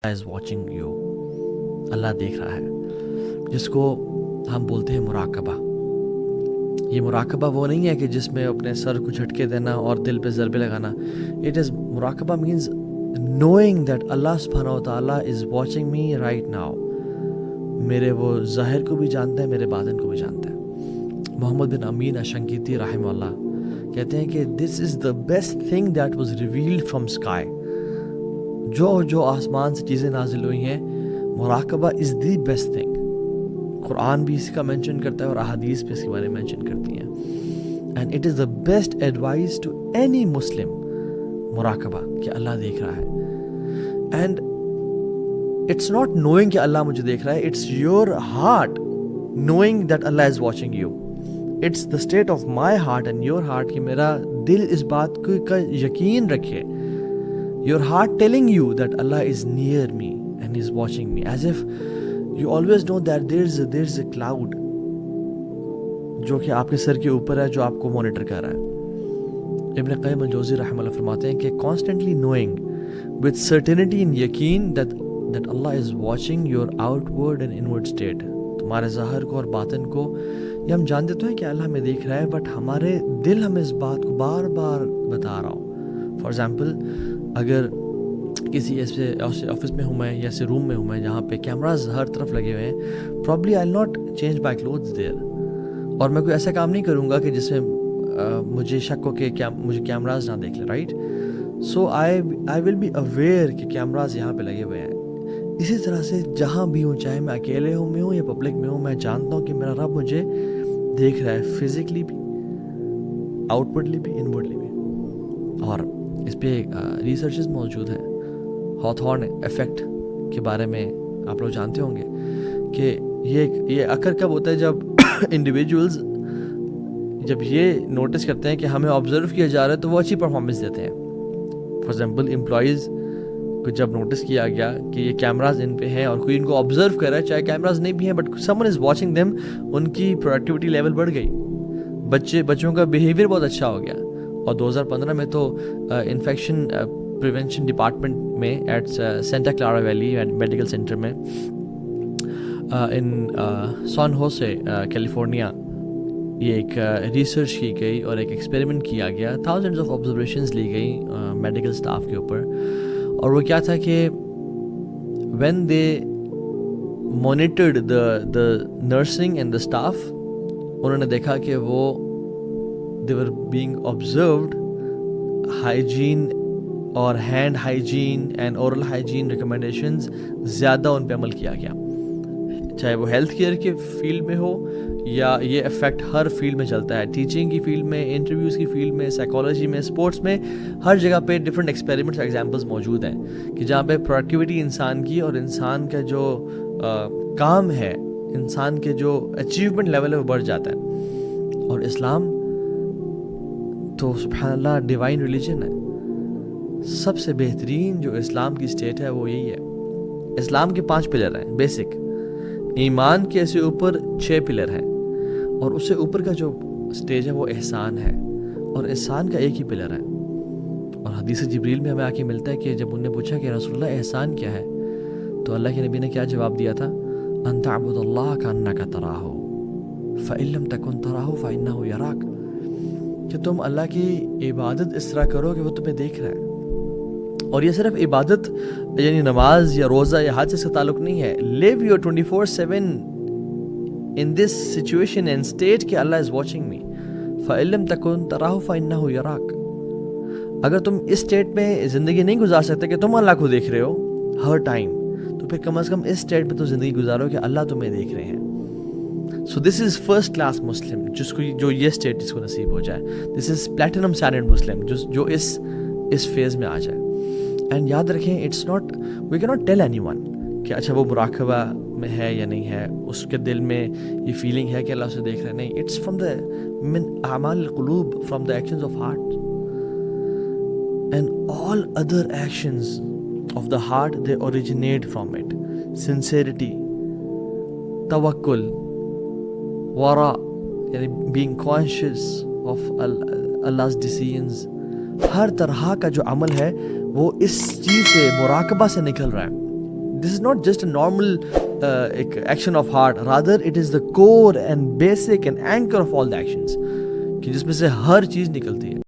is watching you. اللہ دیکھ رہا ہے, جس کو ہم بولتے ہیں مراقبہ. یہ مراقبہ وہ نہیں ہے کہ جس میں اپنے سر کو جھٹکے دینا اور دل پہ ضربے لگانا. مراقبہ means knowing that Allah subhanahu wa ta'ala is watching me right now. میرے وہ ظاہر کو بھی جانتا ہے, میرے باطن کو بھی جانتا ہے. محمد بن امین اشنقیطی رحمہ اللہ کہتے ہیں کہ this is the best thing that was revealed from sky. جو آسمان سے چیزیں نازل ہوئی ہیں, مراقبہ is the best thing. قرآن بھی اس کا مینشن کرتا ہے اور احادیث بھی اس کے بارے میں مینشن کرتی ہیں. And it is the best advice to any Muslim, مراقبہ, کہ اللہ دیکھ رہا ہے. And it's not knowing کہ اللہ مجھے دیکھ رہا ہے, it's your heart knowing that Allah is watching you. It's the state of my heart and your heart کہ میرا دل اس بات کا یقین رکھے. Your heart telling you that Allah is near me and is watching me, as if you always know that there's a cloud جو کہ آپ کے سر کے اوپر ہے, جو آپ کو مانیٹر کر رہا ہے. ابن قیم الجوزی رحمہ اللہ فرماتے ہیں کہ constantly knowing with certainty and یقین that Allah is watching your outward and inward state, تمہارے ظاہر کو اور باطن کو. یہ ہم جانتے تو ہیں کہ اللہ ہمیں دیکھ رہا ہے, بٹ ہمارے دل ہمیں اس بات کو بار بار بتا رہا ہو. فار ایگزامپل, اگر کسی ایسے آفس میں ہوں میں یا ایسے روم میں ہوں میں جہاں پہ کیمراز ہر طرف لگے ہوئے ہیں, probably I not change my clothes there, اور میں کوئی ایسا کام نہیں کروں گا کہ جس میں مجھے شک ہو کہ مجھے کیمراز نہ دیکھ لیں, right. So I will be aware کہ کیمراز یہاں پہ لگے ہوئے ہیں. اسی طرح سے جہاں بھی ہوں, چاہے میں اکیلے میں ہوں یا پبلک میں ہوں, میں جانتا ہوں کہ میرا رب مجھے دیکھ رہا ہے, فزیکلی بھی, آؤٹ ورڈلی بھی, انورڈلی بھی. اور اس پہ ریسرچز موجود ہیں. ہاتھورن ایفیکٹ کے بارے میں آپ لوگ جانتے ہوں گے کہ یہ اکر کب ہوتا ہے, جب انڈیویجولز جب یہ نوٹس کرتے ہیں کہ ہمیں آبزرو کیا جا رہا ہے تو وہ اچھی پرفارمنس دیتے ہیں. فار ایگزامپل, امپلائیز کو جب نوٹس کیا گیا کہ یہ کیمراز ان پہ ہیں اور کوئی ان کو آبزرو کر رہا ہے, چاہے کیمراز نہیں بھی ہیں but some one is watching them, ان کی پروڈکٹیوٹی لیول بڑھ گئی, بچوں کا بیہیویئر بہت اچھا ہو گیا. اور 2015 میں تو انفیکشن پریونشن ڈپارٹمنٹ میں at Santa Clara Valley Medical Center میں ان سان ہوسے کیلیفورنیا, یہ ایک ریسرچ کی گئی اور ایک ایکسپیریمنٹ کیا گیا. تھاؤزنڈز آف آبزرویشنز لی گئی میڈیکل اسٹاف کے اوپر, اور وہ کیا تھا کہ when they monitored the nursing and the staff, انہوں نے دیکھا کہ وہ they were being observed hygiene اور hand hygiene and oral hygiene recommendations زیادہ ان پہ عمل کیا گیا, چاہے وہ ہیلتھ کیئر کے فیلڈ میں ہو یا یہ افیکٹ ہر فیلڈ میں چلتا ہے, ٹیچنگ کی فیلڈ میں, انٹرویوز کی فیلڈ میں, سائیکالوجی میں, اسپورٹس میں, ہر جگہ پہ ڈفرینٹ ایکسپیریمنٹس ایگزامپلس موجود ہیں کہ جہاں پہ پروڈکٹیوٹی انسان کی اور انسان کا جو کام ہے, انسان کے جو اچیومنٹ لیول ہے وہ بڑھ جاتا ہے. اور اسلام تو سبحان اللہ ڈیوائن ریلیجن ہے. سب سے بہترین جو اسلام کی اسٹیٹ ہے وہ یہی ہے. اسلام کے 5 پلر ہیں بیسک. ایمان کے سے اوپر 6 پلر ہیں, اور اس سے اوپر کا جو اسٹیج ہے وہ احسان ہے, اور احسان کا ایک ہی پلر ہے. اور حدیث جبریل میں ہمیں آ کے ملتا ہے کہ جب انہوں نے پوچھا کہ رسول اللہ احسان کیا ہے, تو اللہ کے نبی نے کیا جواب دیا تھا, ان تعبد اللہ کانک تراہ فإن لم تکن تراہ فإنہ یراک, کہ تم اللہ کی عبادت اس طرح کرو کہ وہ تمہیں دیکھ رہا ہے. اور یہ صرف عبادت یعنی نماز یا روزہ یا حج سے تعلق نہیں ہے. live your 24/7 in this situation and state کہ اللہ is watching me. فإن لم تکن تراہ فإنہ یراک. اگر تم اس اسٹیٹ میں زندگی نہیں گزار سکتے کہ تم اللہ کو دیکھ رہے ہو ہر ٹائم, تو پھر کم از کم اس اسٹیٹ میں تو زندگی گزارو کہ اللہ تمہیں دیکھ رہے ہیں. سو دس از فرسٹ کلاس مسلم, جو یہ اسٹیٹ جس کو نصیب ہو جائے. دس از پلیٹینم اسٹینڈرڈ مسلم, جو اس فیز میں آ جائے. اینڈ یاد رکھیں, it's not, we can not tell anyone کہ اچھا وہ مراقبہ میں ہے یا نہیں ہے, اس کے دل میں یہ فیلنگ ہے کہ اللہ اسے دیکھ رہا ہے. نہیں, اٹس فرام دا من اعمال القلوب, from the actions of heart. And all other actions of the heart they originate from it. Sincerity, توکل, ورا یعنی being conscious of Allah's decisions, ہر طرح کا جو عمل ہے وہ اس چیز سے مراقبہ سے نکل رہا ہے. this is not just a normal action of heart, rather it is the core and basic and anchor of all the actions, کہ جس میں سے ہر چیز نکلتی ہے.